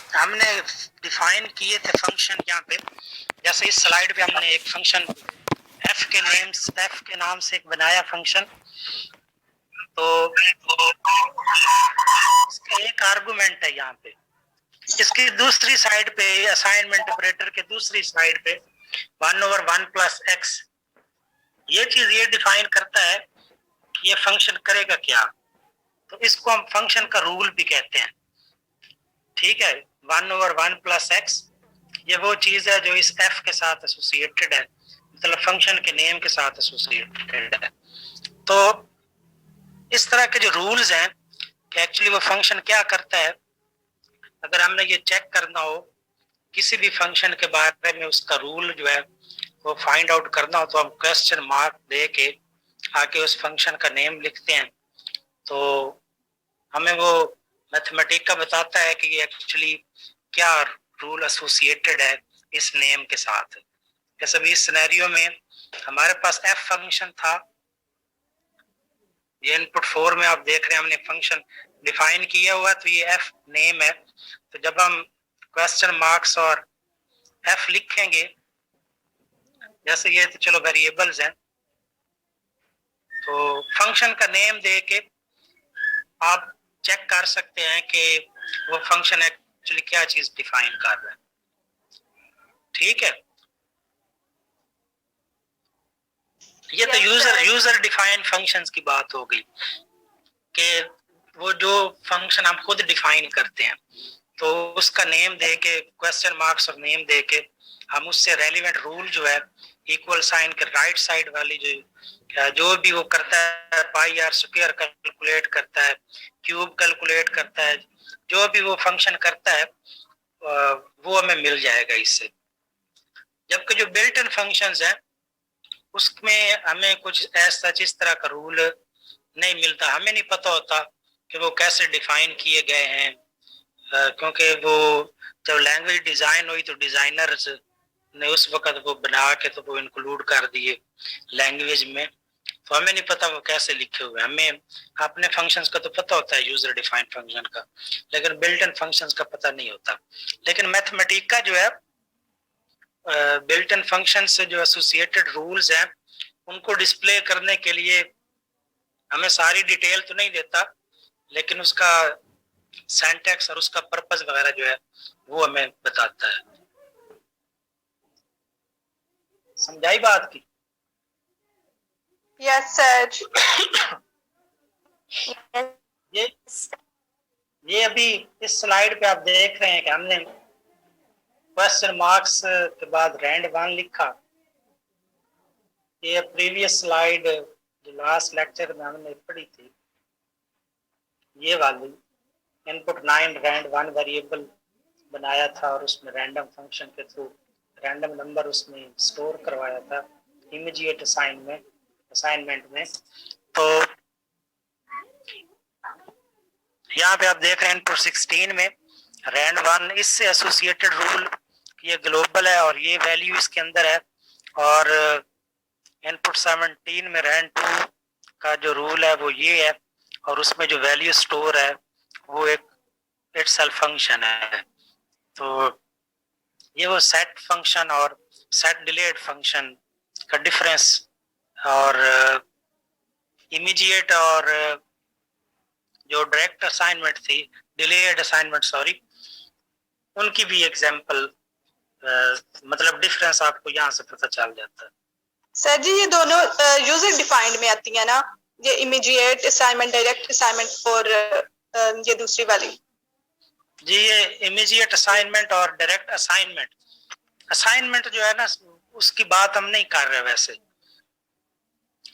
हमने डिफाइन किए थे फंक्शन यहाँ पे, जैसे इस स्लाइड पे हमने एक फंक्शन एफ के नाम से एक बनाया फंक्शन। तो इसका एक आर्गुमेंट है यहाँ पे, इसकी दूसरी साइड पे असाइनमेंट ऑपरेटर के दूसरी साइड पे 1/1 + x, ये चीज ये डिफाइन करता है कि ये फंक्शन करेगा क्या। तो इसको हम फंक्शन का रूल भी कहते हैं। ठीक है, 1/1 + x ये वो चीज है जो इस f के साथ एसोसिएटेड है, मतलब फंक्शन के नेम के साथ एसोसिएटेड है। तो इस तरह के जो रूल्स हैं कि एक्चुअली वो फंक्शन क्या करता है, अगर हमने ये चेक करना हो किसी भी फंक्शन के बारे में, उसका रूल जो है वो फाइंड आउट करना हो, तो हम क्वेश्चन मार्क दे के आके उस फंक्शन का नेम लिखते हैं। तो हमें वो मैथमेटिका बताता है कि ये एक्चुअली क्या रूल एसोसिएटेड है इस नेम के साथ। जैसे भी इस सिनेरियो में हमारे पास एफ फंक्शन था, ये इनपुट 4 में आप देख रहे हैं हमने फंक्शन डिफाइन किया हुआ, तो ये एफ नेम है। तो जब हम क्वेश्चन मार्क्स और एफ लिखेंगे, जैसे ये तो चलो वेरिएबल्स हैं, तो फंक्शन का नेम दे के आप चेक कर सकते हैं कि वो फंक्शन एक्चुअली क्या चीज डिफाइन कर रहा है। ठीक है, ये तो यूजर डिफाइन फंक्शंस की बात हो गई कि वो जो फंक्शन हम खुद डिफाइन करते हैं, तो उसका नेम दे के क्वेश्चन मार्क्स और नेम दे के हम उससे रेलिवेंट रूल जो है इक्वल साइन के राइट साइड वाली जो भी वो करता है, पाई आर स्क्वायर कैलकुलेट करता है, क्यूब कैलकुलेट करता है, जो भी वो फंक्शन करता है वो हमें मिल जाएगा इससे। जबकि जो बिल्ट इन फंक्शंस है उसमें हमें कुछ ऐसा इस तरह का रूल नहीं मिलता, हमें नहीं पता होता कि वो कैसे डिफाइन किए गए हैं, क्योंकि वो जब लैंग्वेज डिजाइन हुई तो डिजाइनर्स ने उस वक्त वो बना के तो वो इंक्लूड कर दिए लैंग्वेज में, तो हमें नहीं पता वो कैसे लिखे हुए। हमें अपने फंक्शंस का तो पता होता है यूजर डिफाइंड फंक्शन का, लेकिन बिल्ट इन फंक्शंस का पता नहीं होता। लेकिन मैथमेटिका जो है बिल्ट इन फंक्शन से जो एसोसिएटेड रूल्स हैं उनको डिस्प्ले करने के लिए हमें सारी डिटेल तो नहीं देता, लेकिन उसका सिंटैक्स और उसका पर्पस वगैरह जो है वो हमें बताता है। समझाई बात की? Yes sir. ये अभी इस स्लाइड पे आप देख रहे हैं कि हमने क्वेश्चन मार्क्स के बाद रैंड 1 लिखा। ये प्रीवियस स्लाइड जो लास्ट लेक्चर में हमने पढ़ी थी, ये वाली इनपुट 9 रैंड 1 वेरिएबल बनाया था और उसमें रैंडम फंक्शन के थ्रू रैंडम नंबर उसमें स्टोर करवाया था इमीडिएट असाइनमेंट में। तो यहाँ पे आप देख रहे हैं इनपुट 16 में रैंड 1 इससे एसोसिएटेड रूल, ये ग्लोबल है और ये वैल्यू इसके अंदर है, और इनपुट 17 में रैंड 2 का जो रूल है वो ये है, और उसमें जो वैल्यू स्टोर है वो एक इटसेल्फ फंक्शन है। तो ये वो सेट फंक्शन और सेट डिलेड फंक्शन का डिफरेंस, और इमीडिएट और जो डायरेक्ट असाइनमेंट थी, डिलेड असाइनमेंट सॉरी, उनकी भी एग्जांपल मतलब डिफरेंस आपको यहाँ से पता चल जाता है। सर जी ये दोनों यूजर डिफाइंड में आती है ना, ये इमीडिएट असाइनमेंट, डायरेक्ट असाइनमेंट और ये दूसरी वाली? जी ये इमीडिएट असाइनमेंट और डायरेक्ट असाइनमेंट, असाइनमेंट जो है ना उसकी बात हम नहीं कर रहे वैसे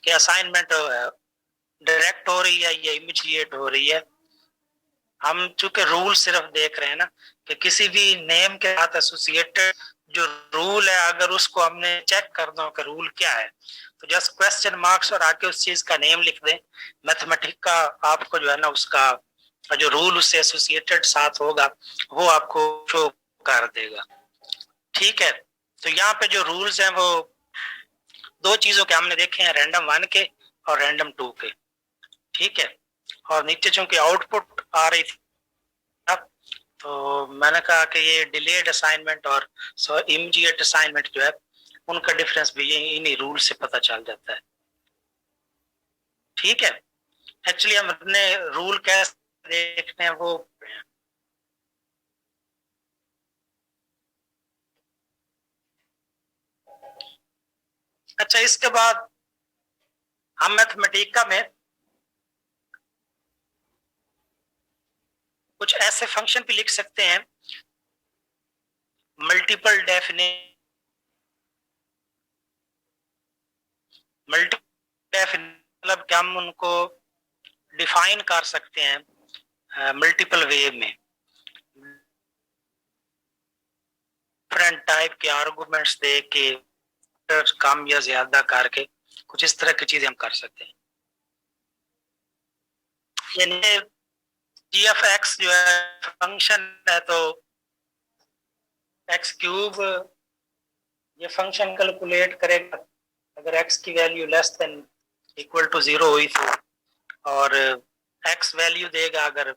कि असाइनमेंट डायरेक्ट हो रही है या इमीडिएट हो रही है। हम चूंकि रूल सिर्फ देख रहे हैं ना कि किसी भी नेम के साथ एसोसिएटेड जो रूल है, अगर उसको हमने चेक करना हो कि रूल क्या है, तो जस्ट क्वेश्चन मार्क्स और आके उस चीज का नेम लिख दें, मैथमेटिक का आपको जो है ना उसका जो रूल उससे एसोसिएटेड साथ होगा वो आपको शो कर देगा। ठीक है, तो यहाँ पे जो रूल्स हैं वो दो चीजों के हमने देखे हैं, रैंडम 1 के और रैंडम 2 के। ठीक है, और नीचे चूंकि आउटपुट आ रही थी तो मैंने कहा कि ये डिलेड असाइनमेंट और इमीडिएट असाइनमेंट जो है उनका डिफरेंस भी ये इन्हीं रूल से पता चल जाता है। ठीक है, एक्चुअली हम अपने रूल कैसे देखते हैं वो अच्छा, इसके बाद हम मैथमेटिका में कुछ ऐसे फंक्शन भी लिख सकते हैं मल्टीपल मतलब कि हम उनको डिफाइन कर सकते हैं मल्टीपल वे में, डिफरेंट टाइप के आर्गुमेंट्स दे के कम या ज्यादा करके कुछ इस तरह की चीजें हम कर सकते हैं। यानी जी ऑफ एक्स जो है फंक्शन है, तो एक्स क्यूब ये फंक्शन कैलकुलेट करेगा अगर एक्स की value less than equal to 0 हुई तो, और एक्स वैल्यू देगा अगर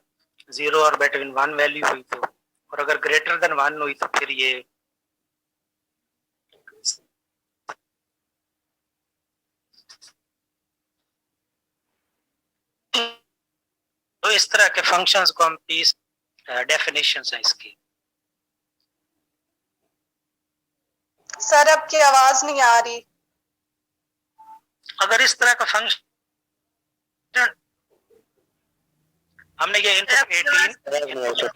0 और बिटवीन 1 वैल्यू हुई तो, और अगर ग्रेटर देन 1 हुई तो फिर ये तो इस तरह के फंक्शंस को हम पीस डेफिनेशंस हैं इसकी। सर आपकी आवाज नहीं आ रही। अगर इस तरह का फंक्शन हमने ये इनपुट 18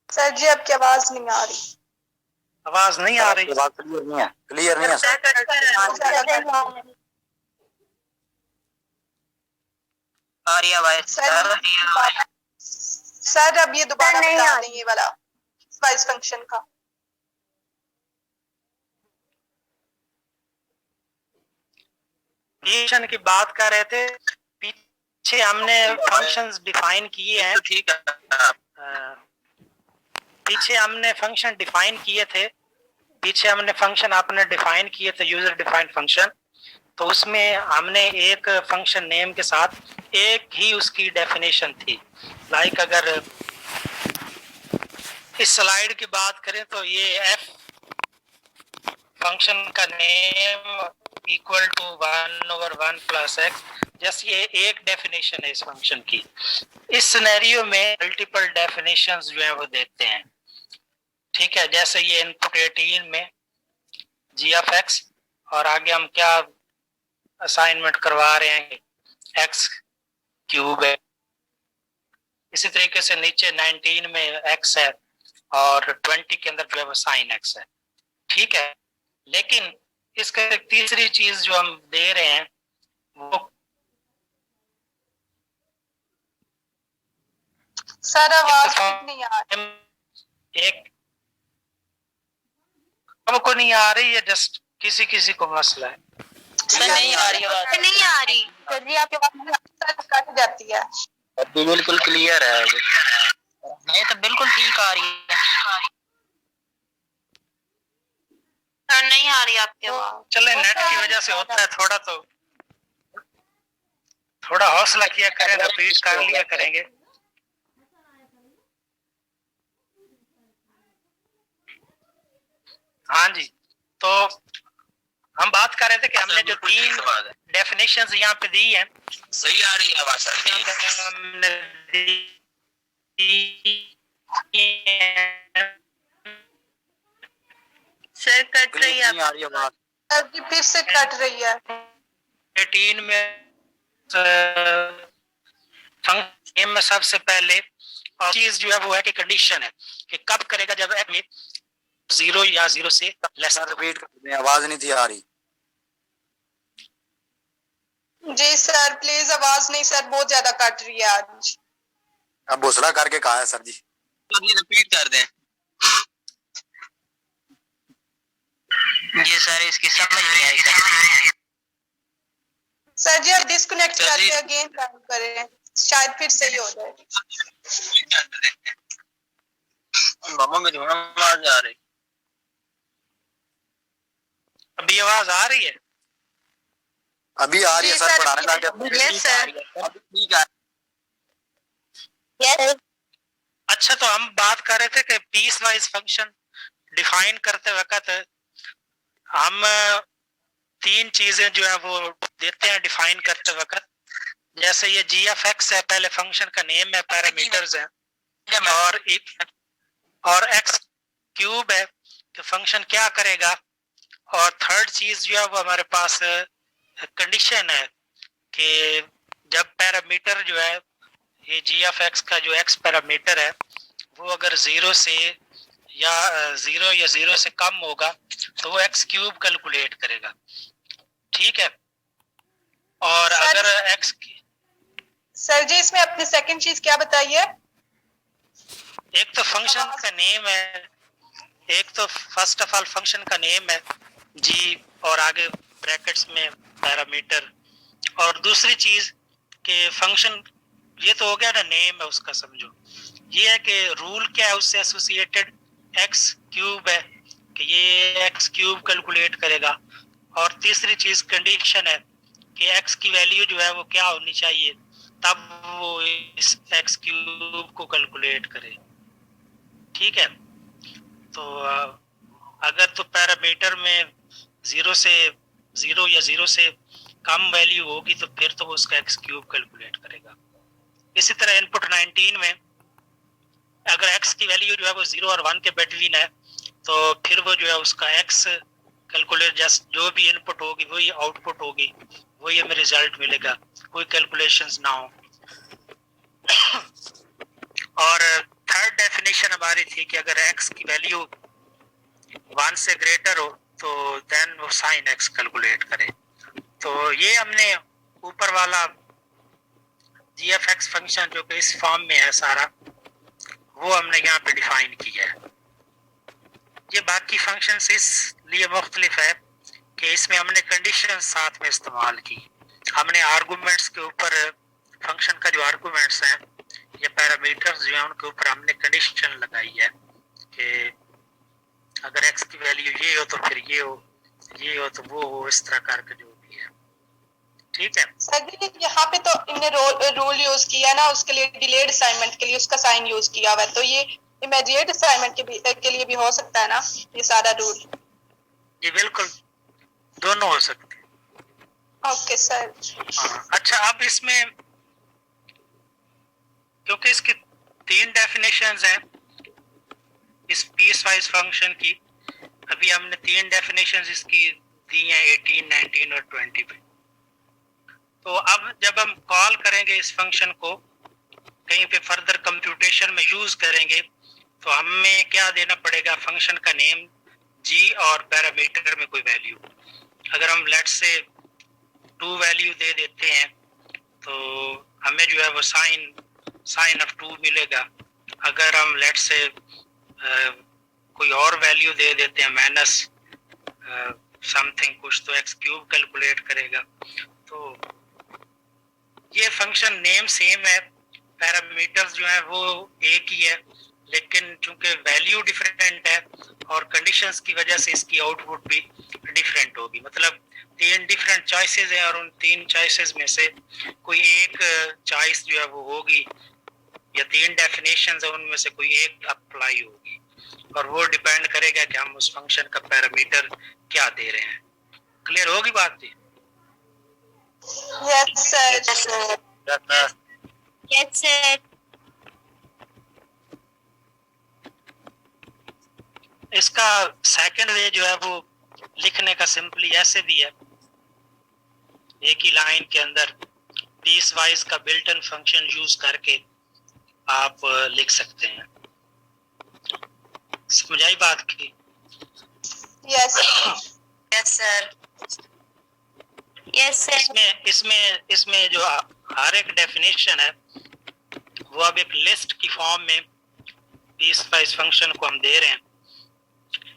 सर जी आपकी आवाज नहीं आ रही। आवाज नहीं आ रही, बात क्लियर नहीं है, क्लियर नहीं है सर। आ रही आवाज सर अब ये दोबारा बता दें ये वाला स्पाइस फंक्शन का। फंक्शन की बात कर रहे थे, पीछे हमने फंक्शंस डिफाइन किए हैं। ठीक है, पीछे हमने फंक्शन डिफाइन किए थे, पीछे हमने फंक्शन आपने डिफाइन किए थे यूजर डिफाइंड फंक्शन, तो उसमें हमने एक फंक्शन नेम के साथ एक ही उसकी डेफिनेशन थी। लाइक अगर इस स्लाइड की बात करें तो ये एफ फंक्शन का name equal to 1/1 plus x, जैसे ये एक डेफिनेशन है इस फंक्शन की। इस सिनेरियो में मल्टीपल डेफिनेशंस जो है वो देते हैं। ठीक है, जैसे ये इनपुट 18 में जी ऑफ एक्स, और आगे हम क्या असाइनमेंट करवा रहे हैं, एक्स क्यूब है। इसी तरीके से नीचे 19 में एक्स है और 20 के अंदर जो है वो साइन एक्स है। ठीक है, लेकिन इसका एक तीसरी चीज जो हम दे रहे हैं वो सर आवाज नहीं आ रही। एक हमको नहीं आ रही है, जस्ट किसी किसी को मसला है। सर नहीं आ रही आवाज, नहीं आ रही सर जी आपकी आवाज कट जाती है। अभी बिल्कुल क्लियर है, नहीं तो बिल्कुल ठीक आ रही है सर, नहीं आ रही आपकी आवाज। चले नेट की वजह से होता है, थोड़ा हौसला किया करें, रिपीट कर लिया करेंगे। हाँ जी, तो हम बात कर रहे थे कि हमने जो 3 डेफिनेशंस यहाँ पे दी हैं, सही आ रही है आवाज हमने सर कट रही है, नहीं आ रही आवाज, अभी फिर से कट रही है। 18 में सबसे पहले चीज जो है वो है कि कंडीशन है कि कब करेगा, जब एक्स में 0 या 0 से लेस। रिपीट कर दें, आवाज नहीं थी आ रही। जी सर प्लीज, आवाज नहीं सर, बहुत ज्यादा कट रही है आज। अब भूसला करके कहा है सर जी, रिपीट कर दें। जी सर इसकी समझ नहीं आई सर जी आप डिस्कनेक्ट करके अगेन ट्राई करें, शायद फिर सही हो जाए। मामा में थोड़ा आवाज आ रही, अभी आवाज आ रही है? अभी आ रही है सर, पढ़ाने लग गया। यस सर, ठीक है। अच्छा, तो हम बात कर रहे थे कि पीस वाइज फंक्शन डिफाइन करते वक्त हम तीन चीजें जो है वो देते हैं डिफाइन करते वक्त। जैसे ये जी एफ एक्स है, पहले फंक्शन का नेम है, पैरामीटर्स है, और एक्स क्यूब है कि फंक्शन क्या करेगा। और थर्ड चीज जो है वो हमारे पास कंडीशन है कि जब पैरामीटर जो है ये जी एफ एक्स का जो एक्स पैरामीटर है वो अगर जीरो या जीरो से कम होगा तो वो एक्स क्यूब कैलकुलेट करेगा। ठीक है। और सर, अगर एक्स सर जी इसमें अपनी सेकंड चीज क्या बताइए? एक तो फंक्शन का नेम है, एक तो फर्स्ट ऑफ ऑल फंक्शन का नेम है जी और आगे ब्रैकेट्स में पैरामीटर, और दूसरी चीज कि फंक्शन, ये तो हो गया ना नेम है उसका, समझो ये है कि रूल क्या है उससे एसोसिएटेड एक्स क्यूब है कि ये एक्स क्यूब कैलकुलेट करेगा। और तीसरी चीज कंडीशन है कि एक्स की वैल्यू जो है वो क्या होनी चाहिए तब वो इस एक्स क्यूब को कैलकुलेट करे। ठीक है। तो अगर तो पैरामीटर में जीरो या जीरो से कम वैल्यू होगी तो फिर तो वो उसका एक्स क्यूब कैलकुलेट करेगा। इसी तरह इनपुट 19 में अगर एक्स की वैल्यू जो है वो 0 और 1 के बिटवीन है तो फिर वो जो है उसका एक्स कैलकुलेट, जस्ट जो भी इनपुट होगी वही आउटपुट होगी, वही हमें रिजल्ट मिलेगा, कोई कैलकुलेशंस ना हो। और थर्ड डेफिनेशन हमारी थी कि अगर एक्स की वैल्यू 1 से ग्रेटर हो तो देन वो साइन एक्स कैलकुलेट करे। तो ये हमने ऊपर वाला जी एफ एक्स फंक्शन जो कि इस फॉर्म में है सारा, वो हमने यहाँ पे डिफाइन किया है। ये बाकी फंक्शंस इसलिए मुख्तलिफ है कि इसमें हमने कंडीशन साथ में इस्तेमाल की। हमने आर्गुमेंट्स के ऊपर, फंक्शन का जो आर्गुमेंट्स हैं या पैरामीटर्स जो हैं उनके ऊपर हमने कंडीशन लगाई है कि अगर एक्स की वैल्यू ये हो तो फिर ये हो तो वो हो, इस तरह करके जो भी है। ठीक है। सर जी यहाँ पे तो इनने रूल यूज किया ना, उसके लिए डिलेड असाइनमेंट के लिए उसका साइन यूज किया हुआ है, तो ये इमीडिएट असाइनमेंट के लिए भी हो सकता है ना ये सारा रूल? जी बिल्कुल, दोनों हो सकते हैं। Okay sir. अच्छा, अब इसमें क्योंकि इसकी 3 डेफिनेशंस हैं इस पीस वाइज फंक्शन की, अभी हमने 3 डेफिनेशंस इसकी दी हैं 18, 19 और 20 पे। तो अब जब हम कॉल करेंगे इस फंक्शन को, कहीं पे फर्दर कंप्यूटेशन में यूज करेंगे तो हमें क्या देना पड़ेगा, फंक्शन का नेम जी और पैरामीटर में कोई वैल्यू। अगर हम लेट्स से 2 वैल्यू दे देते हैं तो हमें जो है वो साइन ऑफ 2 मिलेगा। अगर हम लेट्स से कोई और वैल्यू दे देते हैं माइनस समथिंग कुछ, तो एक्स क्यूब कैलकुलेट करेगा। तो ये फंक्शन नेम सेम है, पैरामीटर्स जो है वो एक ही है, लेकिन चूंकि वैल्यू डिफरेंट है और कंडीशंस की वजह से इसकी आउटपुट भी डिफरेंट होगी। मतलब 3 डिफरेंट चॉइसेस हैं और उन 3 चॉइसेस में से कोई एक चॉइस जो है वो होगी, या 3 डेफिनेशंस है उनमें से कोई एक अप्लाई होगी, और वो डिपेंड करेगा कि हम उस फंक्शन का पैरामीटर क्या दे रहे हैं। क्लियर होगी बात जी? Yes sir. Yes sir. इसका सेकंड वे जो है वो लिखने का सिंपली ऐसे भी है, एक ही लाइन के अंदर पीस वाइज का बिल्ट इन फंक्शन यूज करके आप लिख सकते हैं। समझाई बात की? Yes yes sir. Yes sir. इसमें जो हर एक डेफिनेशन है वो अब एक लिस्ट की फॉर्म में पीस वाइज फंक्शन को हम दे रहे हैं।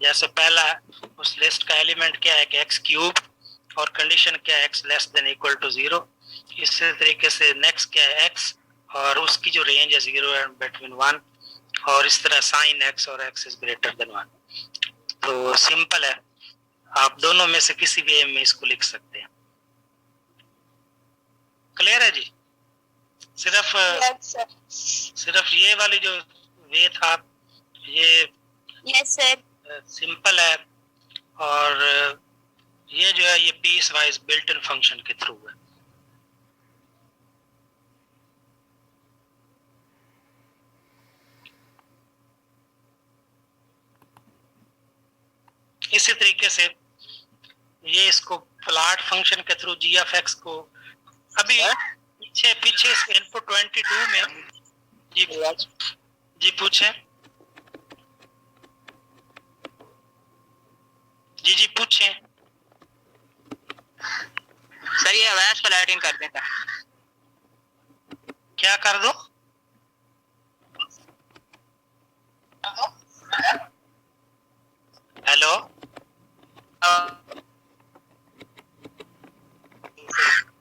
जैसे पहला उस लिस्ट का एलिमेंट क्या है कि एक्स क्यूब, और कंडीशन क्या है x less than equal to 0। इसी तरीके से नेक्स्ट क्या है एक्स और उसकी जो रेंज है 0 एंड बिटवीन 1, और इस तरह साइन एक्स और एक्स इज ग्रेटर देन 1। तो सिंपल है, आप दोनों में से किसी भी में इसको लिख सकते हैं। क्लियर है जी? सिर्फ ये वाली जो वे था, ये Yes, sir. सिंपल है, और ये जो है ये piece wise built in function के थ्रू है। इसी तरीके से ये इसको प्लॉट फंक्शन के थ्रू जी ऑफ एक्स को अभी पीछे इनपुट 22 में जी पूछे जी पूछे सर ये अवैस प्लॉटिंग कर देता। क्या कर दो? हेलो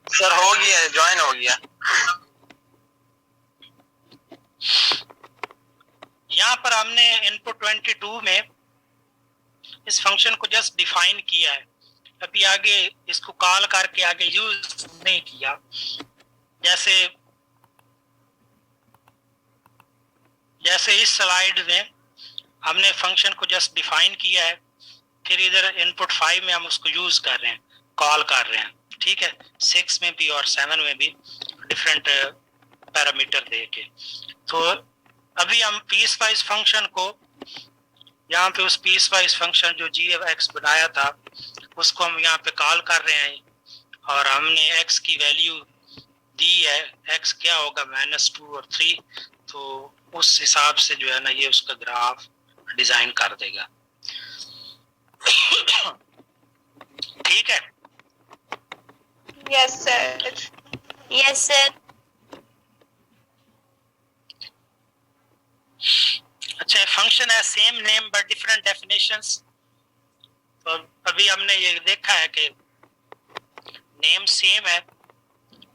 सर हो गया, ज्वाइन हो गया। यहाँ पर हमने इनपुट 22 में इस फंक्शन को जस्ट डिफाइन किया है, अभी आगे इसको कॉल करके आगे यूज नहीं किया। जैसे इस स्लाइड में हमने फंक्शन को जस्ट डिफाइन किया है, फिर इधर इनपुट 5 में हम उसको यूज कर रहे हैं, कॉल कर रहे हैं, ठीक है। 6 में भी और 7 में भी डिफरेंट पैरामीटर दे के। तो अभी हम पीस वाइज फंक्शन को यहाँ पे उस पीस वाइज फंक्शन जो जी ऑफ एक्स बनाया था उसको हम यहाँ पे कॉल कर रहे हैं, और हमने एक्स की वैल्यू दी है, एक्स क्या होगा -2 और 3, तो उस हिसाब से जो है ना ये उसका ग्राफ डिजाइन कर देगा। ठीक है। Yes, sir. Yes, sir. अच्छा, फंक्शन है same name but different definitions. तो अभी हमने ये देखा है कि नेम सेम है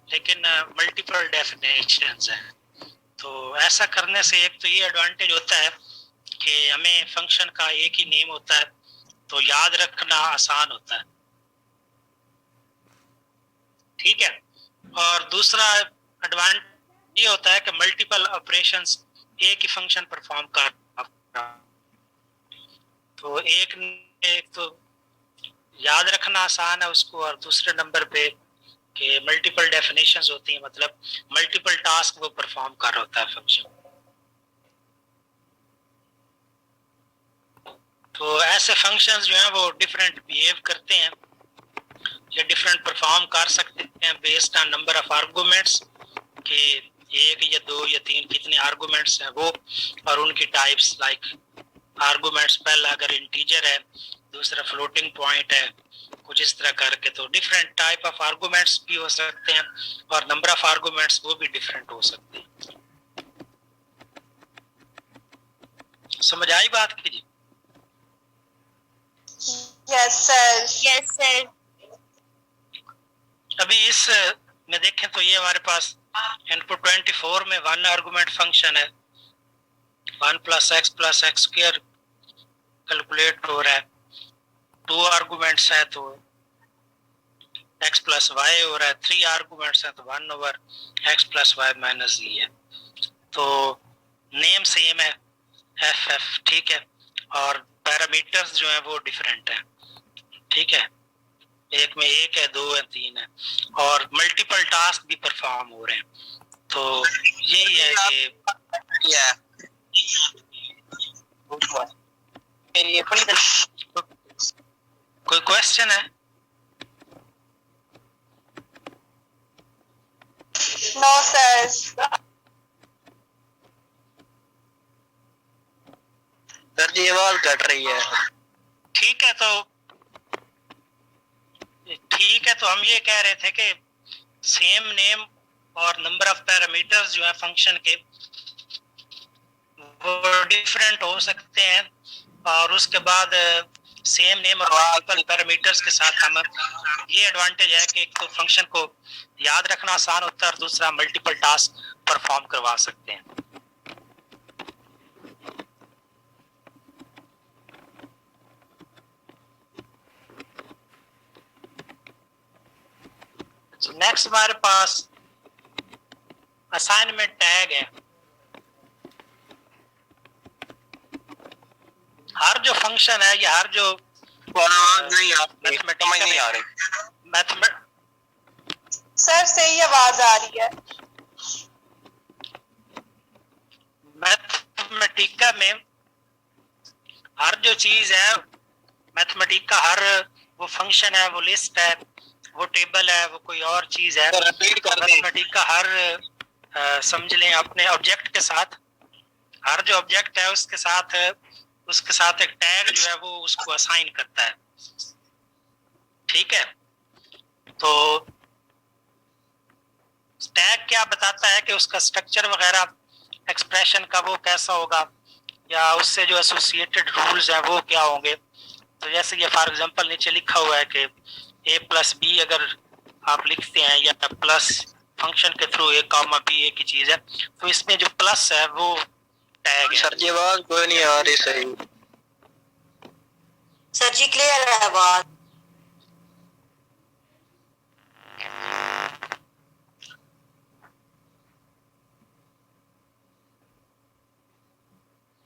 लेकिन मल्टीपल डेफिनेशंस हैं। तो ऐसा करने से एक तो ये एडवांटेज होता है कि हमें फंक्शन का एक ही नेम होता है तो याद रखना आसान होता है, ठीक है। और दूसरा एडवांटेज ये होता है कि मल्टीपल ऑपरेशंस एक ही फंक्शन परफॉर्म कर, तो एक तो याद रखना आसान है उसको, और दूसरे नंबर पे कि मल्टीपल डेफिनेशंस होती हैं, मतलब मल्टीपल टास्क वो परफॉर्म कर रहा होता है फंक्शन। तो ऐसे फंक्शंस जो हैं वो डिफरेंट बिहेव करते हैं या डिफरेंट परफॉर्म कर सकते हैं based on number of arguments, कि 1 या 2 या 3 कितने आर्गुमेंट्स हैं वो, और उनकी टाइप्स लाइक आर्गुमेंट्स पहला अगर इंटीजर है, दूसरा फ्लोटिंग पॉइंट है, कुछ इस तरह करके। तो डिफरेंट टाइप ऑफ आर्गुमेंट्स भी हो सकते हैं और नंबर ऑफ आर्गुमेंट्स वो भी डिफरेंट हो सकते हैं। समझ आई बात की जी? Yes, sir. Yes, sir. अभी इस में देखें तो ये हमारे पास इनपुट 24 में 1 आर्गुमेंट फंक्शन है, 1 + x + x² कैलकुलेट हो रहा है। 2 आर्गुमेंट्स है तो x + y हो रहा है। 3 आर्गुमेंट्स है तो 1/x + y - z है। तो नेम सेम है ff, ठीक है, और पैरामीटर्स जो है वो डिफरेंट है, ठीक है। एक में 1 है, 2 है, 3 है, और मल्टीपल टास्क भी परफॉर्म हो रहे हैं। तो यही है कि कोई क्वेश्चन है? No, sir. सर जी आवाज कट रही है। ठीक है, तो हम ये कह रहे थे कि सेम नेम और नंबर ऑफ पैरामीटर्स जो है फंक्शन के वो डिफरेंट हो सकते हैं, और उसके बाद सेम नेम और मल्टीपल पैरामीटर्स के साथ हम ये एडवांटेज है कि एक तो फंक्शन को याद रखना आसान होता है और दूसरा मल्टीपल टास्क परफॉर्म करवा सकते हैं। नेक्स्ट हमारे पास असाइनमेंट टैग है। जो फंक्शन है या हर जो आवाज नहीं आ रही, मैथमेटिक्स समझ नहीं आ रही। सर सही आवाज आ रही है। मैथमेटिका में हर जो चीज है, मैथमेटिका हर वो फंक्शन है, वो लिस्ट है, वो टेबल है, वो कोई और चीज है, रिपीट कर दें। मैथमेटिका हर समझ लें अपने ऑब्जेक्ट के साथ, हर जो ऑब्जेक्ट है उसके साथ एक टैग जो है वो उसको असाइन करता है। ठीक है, तो टैग क्या बताता है कि उसका स्ट्रक्चर वगैरह, एक्सप्रेशन का वो कैसा होगा, या उससे जो एसोसिएटेड रूल्स हैं वो क्या होंगे। तो जैसे ये फॉर एग्जांपल नीचे लिखा हुआ है कि a+b अगर आप लिखते हैं या प्लस फंक्शन के थ्रू a, b एक ही चीज है, तो इसमें जो प्लस है वो टैग है। सर जी आवाज कोई नहीं आ रही सही। सर जी क्लियर है आवाज?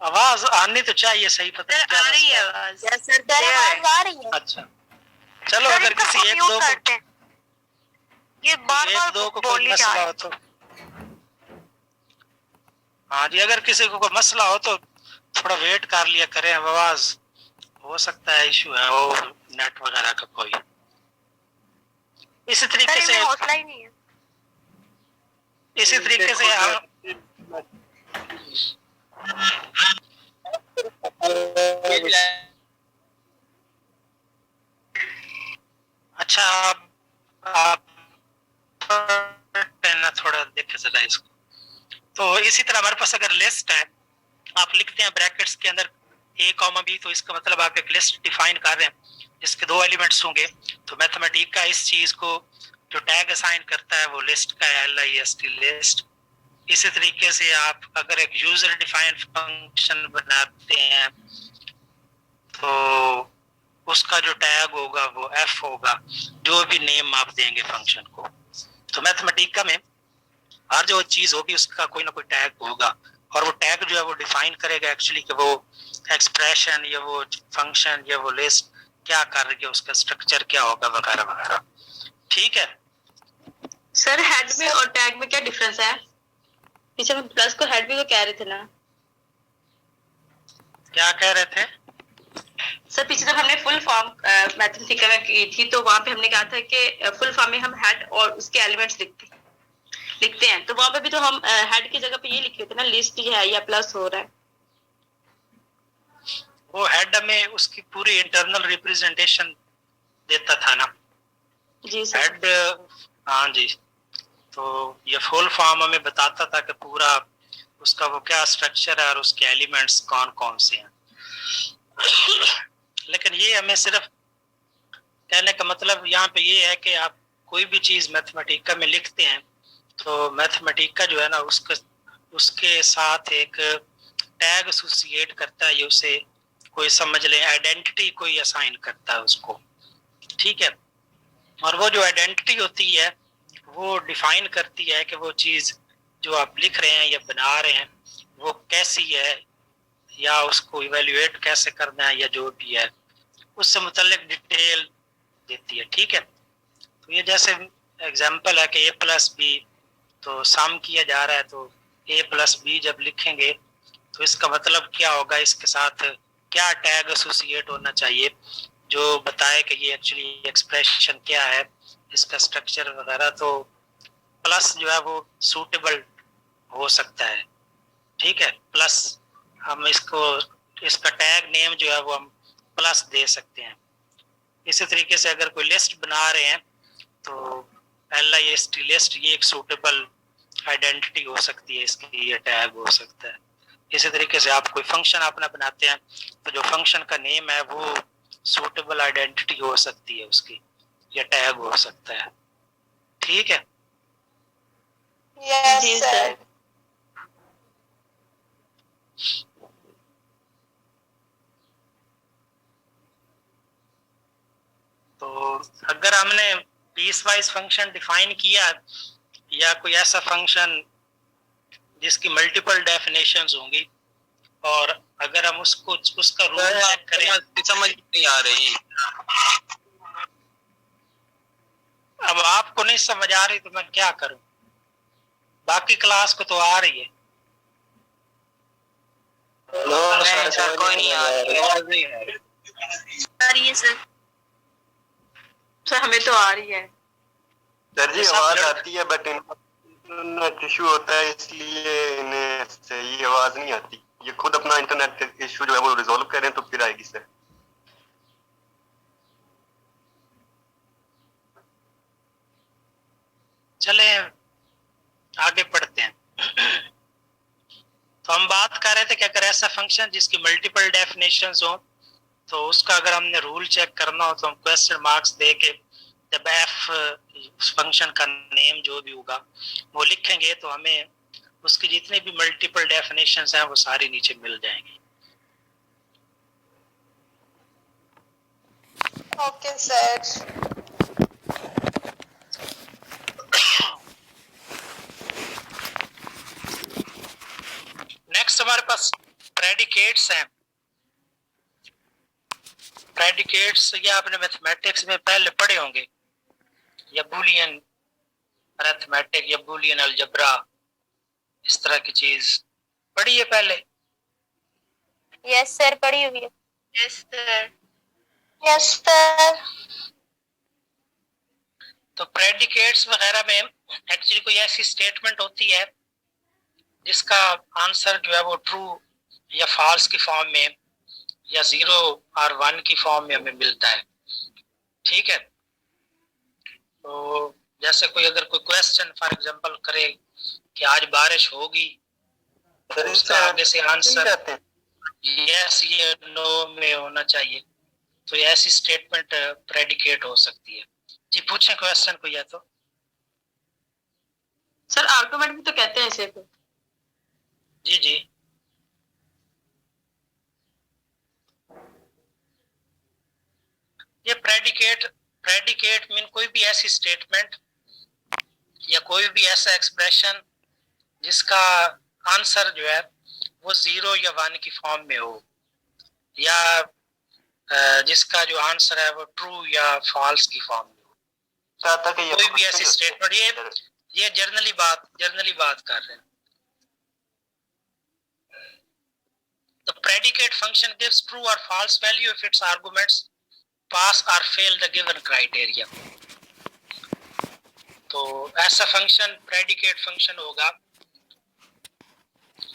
आवाज आनी तो चाहिए सही, पता नहीं क्या आ रही है मसला है। आवाज। यस सर आवाज आ रही है। अच्छा चलो, अगर किसी एक दो को ये बार-बार कोई बोली जा मसला रही हो तो, हाँ जी, अगर किसी को कोई मसला हो तो थोड़ा वेट कर लिया करें। आवाज हो सकता है इशू है वो नेट वगैरह का कोई। इसी तरीके से हौसला ही नहीं है। इसी तरीके से हम अच्छा आप पहना थोड़ा देखे जरा इसको। तो इसी तरह हमारे पास अगर लिस्ट है, आप लिखते हैं ब्रैकेट्स के अंदर a, b, तो इसका मतलब आप एक लिस्ट डिफाइन कर रहे हैं जिसके 2 एलिमेंट्स होंगे। तो मैथमेटिक का इस चीज को जो टैग असाइन करता है वो लिस्ट का है, LIST लिस्ट। इसी तरीके से आप अगर एक यूजर डिफाइंड फंक्शन बनाते हैं तो उसका जो टैग होगा वो f होगा, जो भी नेम आप देंगे फंक्शन को। तो मैथमेटिका में हर जो चीज होगी उसका कोई ना कोई टैग होगा, और वो टैग जो है वो डिफाइन करेगा एक्चुअली कि वो एक्सप्रेशन या वो फंक्शन या वो लिस्ट क्या कर रही है, उसका स्ट्रक्चर क्या होगा वगैरह वगैरह। ठीक है सर हेड में और टैग में क्या डिफरेंस है? पीछे में प्लस को हेड भी तो कह रहे थे ना। क्या कह रहे थे सर पीछे जब हमने फुल फॉर्म मैथमेटिका में की थी तो वहां पे हमने कहा था कि फुल फॉर्म में हम हेड और उसके एलिमेंट्स लिखते हैं, तो वहां पे भी तो हम हेड की जगह पे ये लिखे थे ना, लिस्ट है या प्लस हो रहा है। वो हेड में उसकी पूरी इंटरनल रिप्रेजेंटेशन देता था ना जी सर। हेड। हाँ जी, तो ये फुल फॉर्म हमें बताता था कि पूरा उसका वो क्या स्ट्रक्चर है और उसके एलिमेंट्स कौन कौन से हैं। लेकिन ये हमें सिर्फ कहने का मतलब यहाँ पे ये है कि आप कोई भी चीज मैथमेटिका में लिखते हैं तो मैथमेटिका जो है ना उसके साथ एक टैग एसोसिएट करता है, ये उसे कोई समझ ले आइडेंटिटी कोई असाइन करता है उसको। ठीक है, और वो जो आइडेंटिटी होती है वो डिफाइन करती है कि वो चीज जो आप लिख रहे हैं या बना रहे हैं वो कैसी है, या उसको इवेल्युएट कैसे करना है, या जो भी है उससे मुतल्लिक डिटेल देती है। ठीक है, तो ये जैसे एग्जांपल है कि a+b तो सम किया जा रहा है, तो a+b जब लिखेंगे तो इसका मतलब क्या होगा, इसके साथ क्या टैग एसोसिएट होना चाहिए जो बताए कि ये एक्चुअली एक्सप्रेशन क्या है, इसका स्ट्रक्चर वगैरह। तो प्लस जो है वो सूटेबल हो सकता है। ठीक है, प्लस हम इसका टैग नेम जो है वो हम प्लस दे सकते हैं। इसी तरीके से अगर कोई लिस्ट बना रहे हैं तो LIST लिस्ट ये एक सूटेबल आइडेंटिटी हो सकती है, इसकी ये टैग हो सकता है। इसी तरीके से आप कोई फंक्शन अपना बनाते हैं तो जो फंक्शन का नेम है वो सूटेबल आइडेंटिटी हो सकती है उसकी, या टैग हो सकता है। ठीक है, यस सर। तो अगर हमने पीस वाइज फंक्शन डिफाइन किया या कोई ऐसा फंक्शन जिसकी मल्टीपल डेफिनेशंस होंगी, और अगर हम उसका रूल चेक करें, समझ नहीं आ रही। अब आपको नहीं समझ आ रही तो मैं क्या करूं, बाकी क्लास को तो आ रही है। सर कोई नहीं आ रही सर। सर हमें तो आ रही है सर जी आवाज आती है बट इंटरनेट इशू होता है, इसलिए इन्हें सही आवाज नहीं आती। ये खुद अपना इंटरनेट इशू जो है वो रिजॉल्व करें तो फिर आएगी सर। चले आगे पढ़ते हैं। तो हम बात कर रहे थे कि अगर ऐसा फंक्शन जिसकी मल्टीपल डेफिनेशंस हो तो उसका अगर हमने रूल चेक करना हो तो हम क्वेश्चन मार्क्स दे के जब एफ उस फंक्शन का नेम जो भी होगा वो लिखेंगे तो हमें उसकी जितनी भी मल्टीपल डेफिनेशंस हैं वो सारी नीचे मिल जाएंगी। Okay sir. नेक्स्ट हमारे पास प्रेडिकेट्स हैं। प्रेडिकेट्स ये आपने मैथमेटिक्स में पहले पढ़े होंगे, या बूलियन अरिथमेटिक या बूलियन अलजब्रा, इस तरह की चीज पढ़ी है पहले। यस सर, पढ़ी हुई है। Yes sir. Yes sir. तो प्रेडिकेट्स वगैरह में एक्चुअली कोई ऐसी स्टेटमेंट होती है जिसका आंसर जो है वो ट्रू या फॉल्स की फॉर्म में या 0 और 1 की फॉर्म में हमें मिलता है। ठीक है, तो जैसे कोई अगर कोई क्वेश्चन फॉर एग्जांपल करे कि आज बारिश होगी, तो उसका आगे से आंसर यस या नो में होना चाहिए, तो ऐसी स्टेटमेंट प्रेडिकेट हो सकती है। जी पूछें क्वेश्चन को या तो। सर आर्गुमेंट भी तो कहते हैं इसे तो। जी जी, ये प्रेडिकेट मीन कोई भी ऐसी स्टेटमेंट या कोई भी ऐसा एक्सप्रेशन जिसका आंसर जो है वो 0 या 1 की फॉर्म में हो, या जिसका जो आंसर है वो ट्रू या फॉल्स की फॉर्म में हो। कोई भी ऐसी स्टेटमेंट, ये जर्नली बात कर रहे हैं। The predicate function gives true or false value if its arguments pass or fail the given criteria. तो ऐसा फंक्शन प्रेडिकेट फंक्शन होगा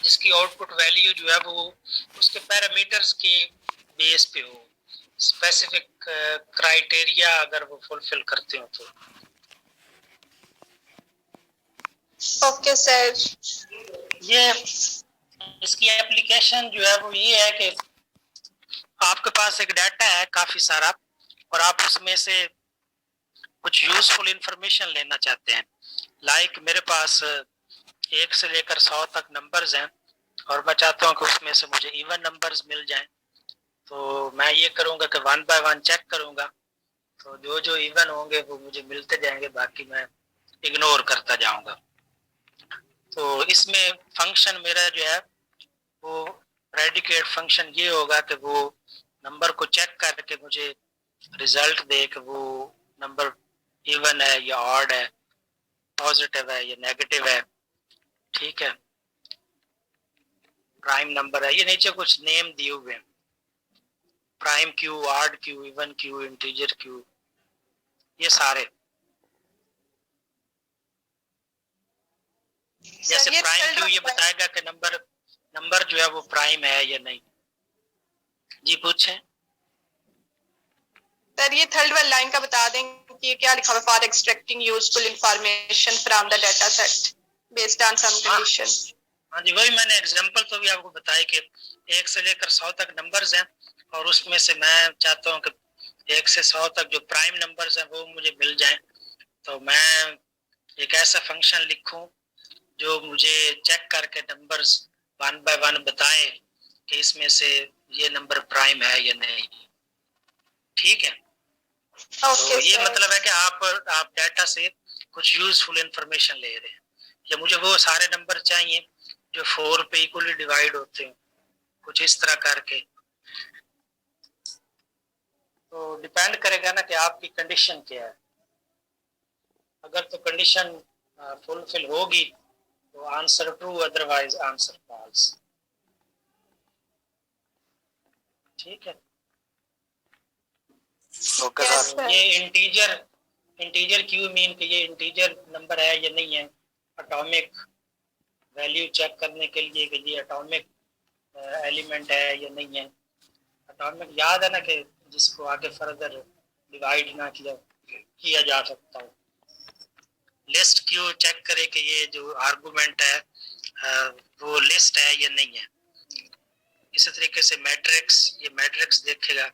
जिसकी आउटपुट वैल्यू जो है वो उसके पैरामीटर्स के बेस पे हो, स्पेसिफिक क्राइटेरिया अगर वो फुलफिल करते हो तो। Okay sir. ये इसकी एप्लीकेशन जो है वो ये है कि आपके पास एक डाटा है काफी सारा और आप उसमें से कुछ यूजफुल इंफॉर्मेशन लेना चाहते हैं। लाइक मेरे पास 1 से लेकर 100 तक नंबर्स हैं और मैं चाहता हूँ कि उसमें से मुझे इवन नंबर्स मिल जाएं, तो मैं ये करूँगा कि 1 बाय 1 चेक करूँगा, तो जो जो इवन होंगे वो मुझे मिलते जाएंगे, बाकी मैं इग्नोर करता जाऊँगा। तो इसमें फंक्शन मेरा जो है वो प्रेडिकेट फंक्शन ये होगा कि वो नंबर को चेक करके मुझे रिजल्ट दे कि वो नंबर इवन है या ऑड है, पॉजिटिव है या नेगेटिव है। ठीक है, प्राइम नंबर है, ये नीचे कुछ नेम दिए हुए हैं, prime Q, odd Q, even Q, integer Q, ये सारे। जैसे प्राइम क्यू ये बताएगा कि नंबर जो है वो प्राइम है या नहीं। जी पूछें सर। ये थर्ड वाली लाइन का बता दें कि क्या लिखा हुआ, for extracting useful information from the data set based on some condition. हाँ जी, वही मैंने एग्जांपल तो भी आपको बताया कि 1 से लेकर 100 तक नंबर्स हैं और उसमें से मैं चाहता हूँ कि 1 से 100 तक जो प्राइम नंबर्स हैं वो मुझे मिल जाएं, तो मैं एक ऐसा फंक्शन लिखूं जो मुझे चेक करके नंबर्स 1 बाय 1 बताए कि इसमें से ये नंबर प्राइम है या नहीं। ठीक है, तो ये मतलब है कि आप डाटा से कुछ यूजफुल इंफॉर्मेशन ले रहे हैं, या मुझे वो सारे नंबर चाहिए जो 4 पे इक्वली डिवाइड होते हैं, कुछ इस तरह करके। तो डिपेंड करेगा ना कि आपकी कंडीशन क्या है। अगर तो कंडीशन फुलफिल होगी तो answer true, otherwise answer false. ठीक है। ओके Yes, सर। sir. ये इंटीजर क्यों मीन कि ये इंटीजर नंबर है या नहीं है, एटॉमिक वैल्यू चेक करने के लिए कि ये एटॉमिक एलिमेंट है या नहीं है। एटॉमिक याद है ना कि जिसको आगे फर्दर डिवाइड ना किया जा सकता हो। लिस्ट क्यों चेक करे कि ये जो आर्गुमेंट है वो लिस्ट है या नहीं है। इसी तरीके से मैट्रिक्स, ये मैट्रिक्स देखेगा,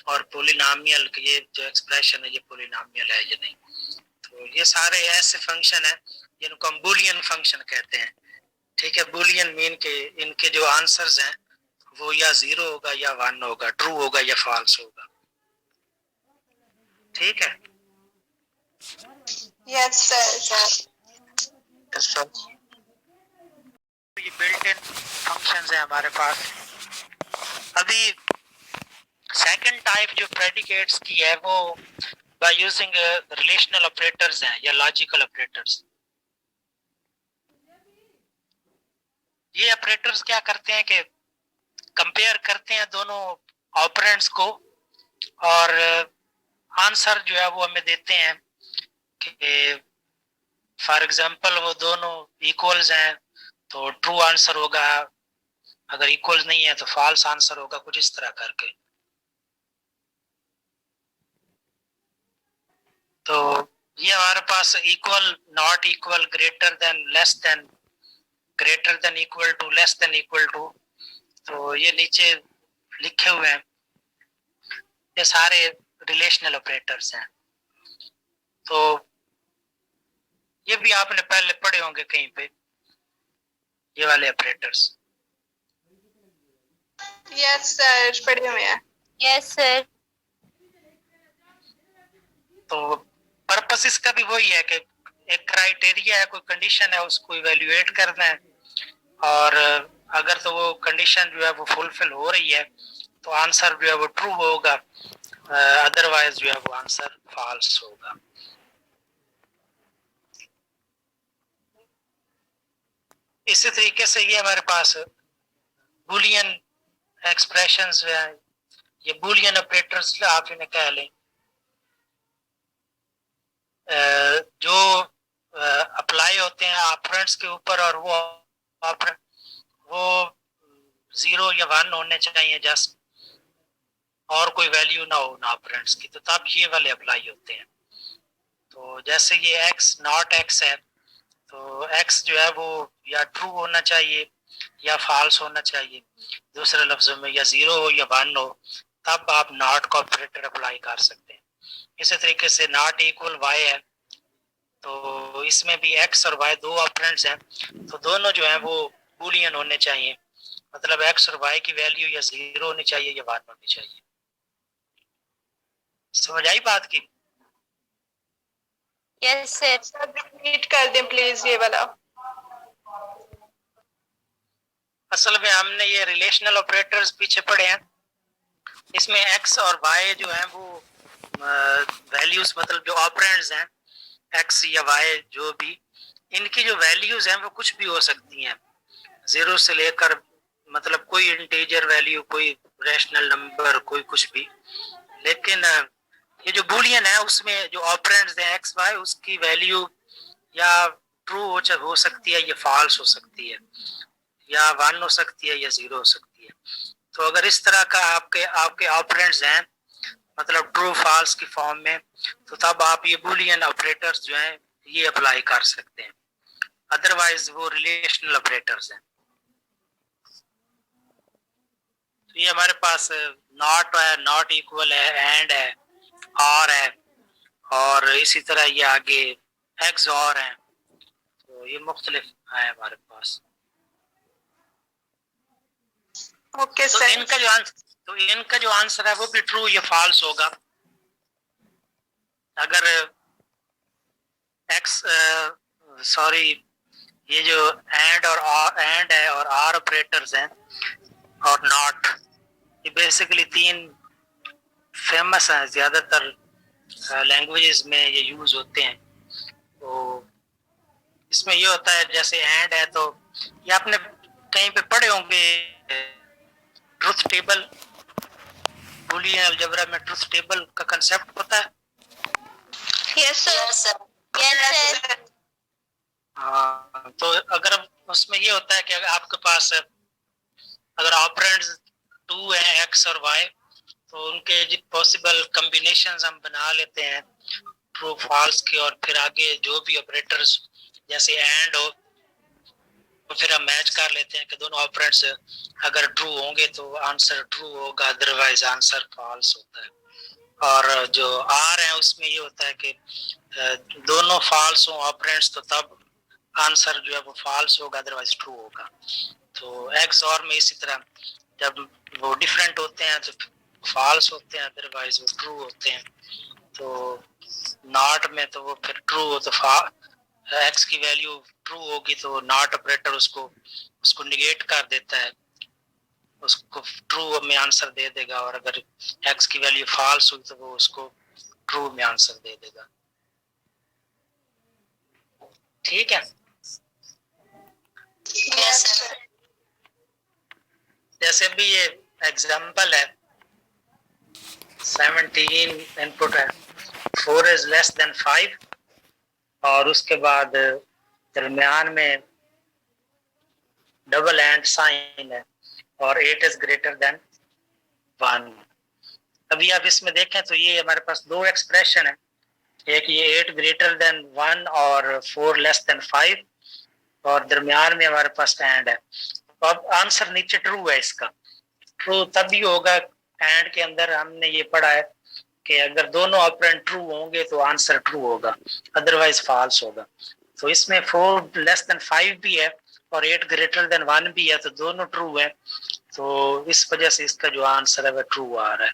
और पोलिनोमियल कि ये जो एक्सप्रेशन है ये पोलिनोमियल है या नहीं। तो ये सारे ऐसे फंक्शन है जिनको हम बूलियन फंक्शन कहते हैं। ठीक है। बूलियन मीन के इनके जो आंसर्स हैं वो या 0 होगा या 1 होगा, ट्रू होगा या फॉल्स होगा। ठीक है। Yes, sir. ये बिल्ट इन फंक्शंस है हमारे पास। अभी सेकंड टाइप जो प्रेडिकेट्स की है वो बाय यूजिंग रिलेशनल ऑपरेटर्स हैं या लॉजिकल ऑपरेटर्स। ये ऑपरेटर्स क्या करते हैं कि कंपेयर करते हैं दोनों ऑपरेंड्स को, और आंसर जो है वो हमें देते हैं कि फॉर एग्जांपल वो दोनों इक्वल्स हैं तो ट्रू आंसर होगा, अगर इक्वल्स नहीं है तो फॉल्स आंसर होगा, कुछ इस तरह करके। तो ये हमारे पास equal, not equal, greater than, less than, greater than equal to, less than equal to, तो ये नीचे लिखे हुए हैं, ये सारे रिलेशनल ऑपरेटर्स हैं। तो ये भी आपने पहले पढ़े होंगे कहीं पे, ये वाले ऑपरेटर्स। Yes, sir. पढ़े हुए हैं। Yes, sir. तो पर्पस इसका भी वही है कि एक क्राइटेरिया है, कोई कंडीशन है, उसको इवेल्युएट करना है, और अगर तो वो कंडीशन जो है वो फुलफिल हो रही है तो आंसर जो है वो ट्रू होगा, अदरवाइज जो है वो आंसर फॉल्स होगा। इसी तरीके से ये हमारे पास बूलियन एक्सप्रेशंस जो है, ये बूलियन ऑपरेटर्स आप इन्हें कह लें, जो अप्लाई होते हैं ऑपरेंड्स के ऊपर, और वो 0 या 1 होने चाहिए जस्ट, और कोई वैल्यू ना हो ना ऑपरेंड्स की, तो तब ये वाले अप्लाई होते हैं। तो जैसे ये x नॉट x है, तो x जो है वो या ट्रू होना चाहिए या फॉल्स होना चाहिए, दूसरे लफ्जों में या 0 हो या 1 हो, तब आप नॉट का ऑपरेटर अप्लाई कर सकते हैं। इसी तरीके से नॉट इक्वल y है, तो इसमें भी x और y दो ऑपरेंड्स हैं, तो दोनों जो है वो बूलियन होने चाहिए, मतलब x और y की वैल्यू या 0 होनी चाहिए या 1 होनी चाहिए। समझ आई बात की? Yes, sir. Sir, repeat कर दें प्लीज ये वाला। असल में हमने ये रिलेशनल ऑपरेटर्स पीछे पढ़े हैं, इसमें x और y जो हैं वो वैल्यूज, मतलब जो ऑपरेंड्स हैं x या y जो भी, इनकी जो वैल्यूज हैं वो कुछ भी हो सकती हैं, 0 से लेकर मतलब कोई इंटीजर वैल्यू, कोई रैशनल नंबर, कोई कुछ भी। लेकिन ये जो बूलियन है उसमें जो ऑपरेंड्स हैं x y, उसकी वैल्यू या ट्रू हो सकती है या फॉल्स हो सकती है, या 1 हो सकती है या 0 हो सकती है। तो अगर इस तरह का आपके ऑपरेंड्स हैं, मतलब ट्रू फॉल्स की फॉर्म में, तो तब आप ये बूलियन ऑपरेटर्स जो हैं ये अप्लाई कर सकते हैं, अदरवाइज वो रिलेशनल ऑपरेटर्स हैं। तो ये हमारे पास नॉट है, नॉट इक्वल है, एंड है, और है, और इसी तरह ये आगे एक्स और है, तो ये मुख्तलिफ है हमारे पास। ओके तो सर। इनका जो आंसर है वो भी ट्रू या फॉल्स होगा। अगर एक्स सॉरी ये जो एंड है और आर ऑपरेटर्स हैं, और नॉट, ये बेसिकली 3 फेमस हैं, ज़्यादातर लैंग्वेजेस में ये यूज़ होते हैं। तो इसमें ये होता है जैसे एंड है, तो ये आपने कहीं पे पढ़े होंगे ट्रुथ टेबल, बूलियन अलजेब्रा में ट्रुथ टेबल का कंसेप्ट पता है? Yes sir. Yes sir. हाँ, तो अगर उसमें ये होता है कि अगर आपके पास अगर ऑपरेंड्स 2 हैं x और y, तो उनके पॉसिबल कॉम्बिनेशंस हम बना लेते हैं ट्रू फॉल्स के, और फिर आगे जो भी ऑपरेटर्स जैसे एंड हो तो फिर हम मैच कर लेते हैं कि दोनों ऑपरेंड्स अगर ट्रू होंगे तो आंसर ट्रू होगा, अदरवाइज आंसर फॉल्स होता है। और जो आर है उसमें ये होता है कि दोनों फॉल्स हो ऑपरेंड्स तो तब आंसर जो है वो फॉल्स होगा, अदरवाइज ट्रू होगा। तो एक्स और में इसी तरह जब वो डिफरेंट होते हैं तो फॉल्स होते हैं, अदरवाइज वो ट्रू होते हैं। तो नॉट में तो वो फिर ट्रू हो तो एक्स की वैल्यू ट्रू होगी तो नॉट ऑपरेटर उसको निगेट कर देता है, उसको ट्रू में आंसर दे देगा, और अगर एक्स की वैल्यू फॉल्स हुई तो वो उसको ट्रू में आंसर दे देगा। ठीक है, यस सर। जैसे भी ये एग्जांपल है 17 इनपुट है, 4 इज लेस देन 5, और उसके बाद दरमियान में डबल एंड साइन है, और 8 इज ग्रेटर देन 1। अभी आप इसमें देखें तो ये हमारे पास 2 एक्सप्रेशन है, एक ये 8 ग्रेटर देन 1 और 4 लेस देन 5, और दरमियान में हमारे पास एंड है। तो अब आंसर नीचे ट्रू है, इसका ट्रू तभी होगा, एंड के अंदर हमने ये पढ़ा है कि अगर दोनों ऑपरेंड ट्रू होंगे तो आंसर ट्रू होगा, अदरवाइज फॉल्स होगा। तो इसमें 4 लेस देन 5 भी है और 8 ग्रेटर देन 1 भी है, तो दोनों ट्रू है, तो इस वजह से इसका जो आंसर है वह ट्रू आ रहा है।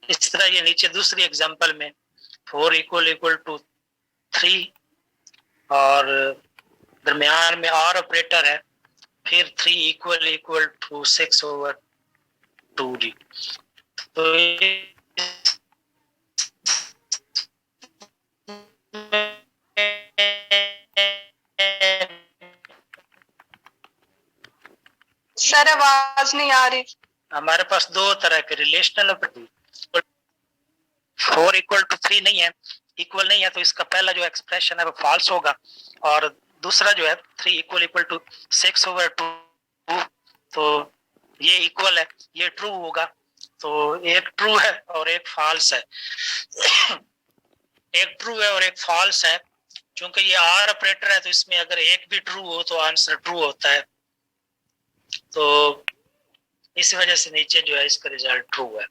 इस तरह ये नीचे दूसरी एग्जांपल में 4 इक्वल टू 3 और दरमियान में और ऑपरेटर है, फिर 3 इक्वल टू 6/2 जी। तो सर आवाज नहीं आ रही। हमारे पास 2 तरह के रिलेशनल ऑपरेटर, 4 इक्वल टू 3 नहीं है, इक्वल नहीं है, तो इसका पहला जो एक्सप्रेशन है वो फॉल्स होगा, और दूसरा जो है 3 इक्वल टू 6/2, तो ये इक्वल है, ये ट्रू होगा। तो एक ट्रू है और एक फॉल्स है एक ट्रू है और एक फॉल्स है। क्योंकि ये आर ऑपरेटर है तो इसमें अगर एक भी ट्रू हो तो आंसर ट्रू होता है, तो इस वजह से नीचे जो है इसका रिजल्ट ट्रू है।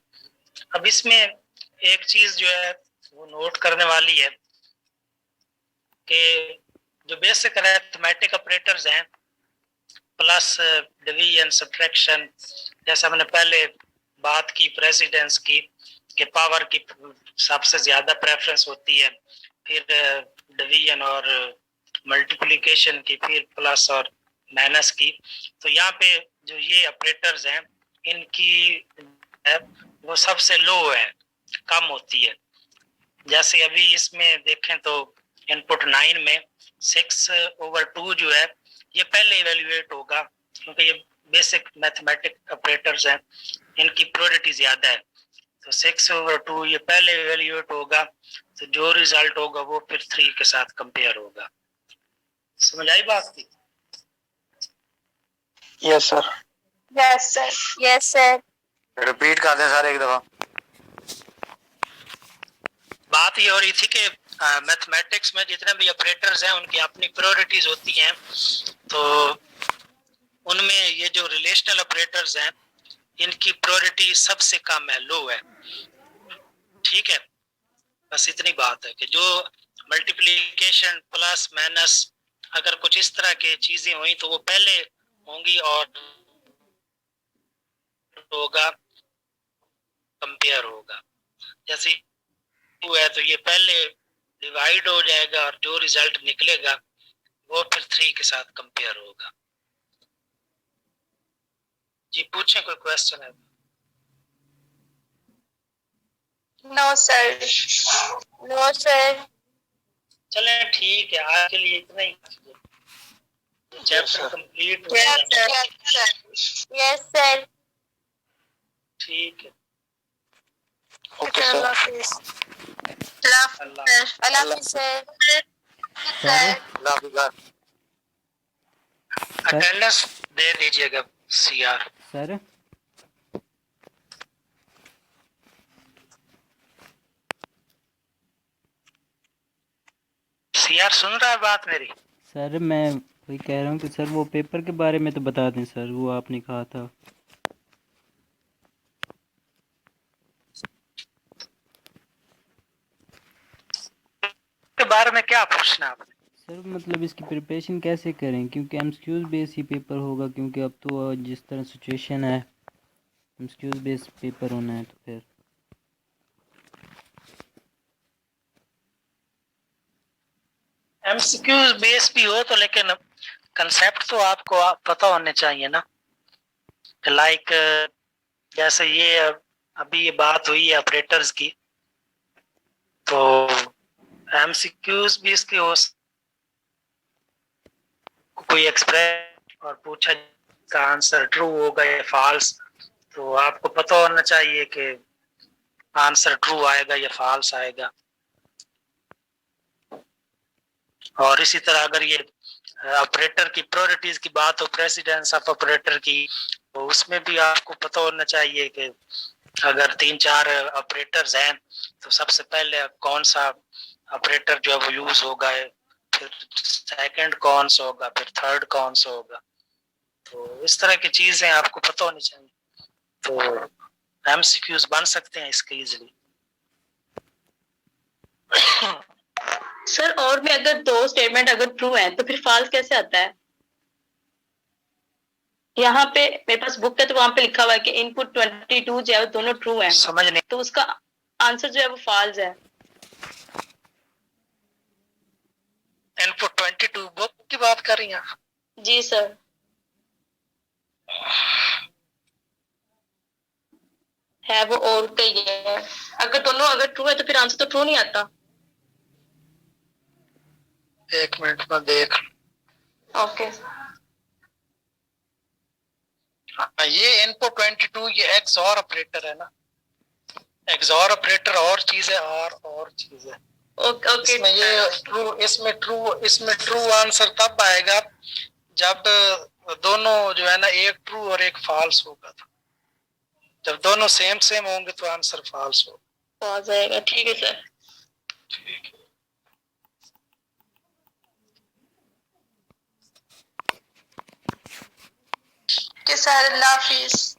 अब इसमें एक चीज जो है वो नोट करने वाली है कि जो बेसिक अरिथमेटिक ऑपरेटर्स हैं, प्लस, डिवीजन, सब्ट्रैक्शन, जैसे हमने पहले बात की प्रेसिडेंस की कि पावर की सबसे ज्यादा प्रेफरेंस होती है, फिर डिवीजन और मल्टीप्लिकेशन की, फिर प्लस और माइनस की। तो यहाँ पे जो ये ऑपरेटर्स हैं इनकी वो सबसे लो है, कम होती है। जैसे अभी इसमें देखें तो इनपुट 9 में 6/2 जो है ये पहले इवेल्युएट होगा, क्योंकि ये बेसिक मैथमेटिक ऑपरेटर्स हैं, इनकी प्रायोरिटी ज्यादा है, तो 6/2 ये पहले इवेल्युएट होगा, तो जो रिजल्ट होगा वो फिर 3 के साथ कंपेयर होगा। समझ आई बात की? Yes sir. Yes sir. Yes sir. Repeat कर दें सर एक दफा। बात ये हो रही थी कि मैथमेटिक्स में जितने भी ऑपरेटर्स हैं उनकी अपनी प्रायोरिटीज होती हैं, तो उनमें ये जो रिलेशनल ऑपरेटर्स हैं इनकी प्रायोरिटी सबसे कम है, लो है। ठीक है, बस इतनी बात है कि जो मल्टीप्लिकेशन, प्लस, माइनस, अगर कुछ इस तरह की चीजें हुई तो वो पहले होंगी और होगा, कंपेयर होगा। जैसे है तो ये पहले डिवाइड हो जाएगा और जो रिजल्ट निकलेगा वो फिर 3 के साथ कंपेयर होगा। जी पूछें, कोई क्वेश्चन है? No sir. No, sir. चलें ठीक है, आज के लिए इतना ही। चैप्टर कंप्लीट हो Yes, गया। sir. Yes, sir. ठीक है, ओके Allah सर। Hafiz. अल्लाह। Allah Hafiz, sir. Sir attendance दे दीजिएगा CR। सर CR सुन रहा है बात मेरी? सर मैं वही कह रहा हूँ कि सर वो पेपर के बारे में तो बता दें सर, वो आपने कहा था। के बारे में क्या पूछना आपने? सर मतलब इसकी प्रिपरेशन कैसे करें, क्योंकि एमसीक्यूज़ बेस ही पेपर होगा, क्योंकि अब तो जिस तरह सिचुएशन है एमसीक्यूज़ बेस पेपर होना है, तो फिर MCQs बेस भी हो तो, लेकिन कंसेप्ट तो आपको पता होने चाहिए ना। लाइक जैसे ये अभी ये बात हुई है ऑपरेटर्स की, तो MCQs भी इसके हो कोई एक्सप्रेस और पूछा का आंसर ट्रू होगा या फॉल्स, तो आपको पता होना चाहिए कि आंसर ट्रू आएगा या फॉल्स आएगा। और इसी तरह अगर ये ऑपरेटर की प्रायोरिटीज की बात हो, प्रेसिडेंस ऑफ ऑपरेटर की, तो उसमें भी आपको पता होना चाहिए कि अगर 3-4 ऑपरेटर्स हैं तो सबसे पहले कौन सा ऑपरेटर जो है वो यूज होगा, फिर सेकंड कौन सा होगा, फिर थर्ड कौन सा होगा। तो इस तरह की चीजें आपको पता होनी चाहिए, तो एमसीक्यूज बन सकते हैं इसके इजीली। सर और भी अगर दो स्टेटमेंट अगर ट्रू है तो फिर फॉल्स कैसे आता है? यहाँ पे मेरे पास बुक है तो वहां पे लिखा हुआ है कि इनपुट 22 जो है वो दोनों ट्रू है, समझ नहीं, तो उसका आंसर जो है वो फॉल्स है। इनपुट 22 बुक की बात कर रही हैं? जी सर। है वो और का ही है, अगर दोनों अगर ट्रू है तो फिर आंसर तो ट्रू नहीं आता। एक मिनट में देख। ओके। हाँ, ये इनपुट 22 ये XOR ऑपरेटर है ना। XOR ऑपरेटर और चीज है, और चीज है। Okay okay. इसमें ये ट्रू, इसमें ट्रू आंसर तब आएगा जब दोनों जो है ना एक ट्रू और एक फॉल्स होगा। जब दोनों सेम होंगे तो आंसर फॉल्स होगा। आ जाएगा। ठीक है सर। ठीक है। के सर अल्लाह हाफिज।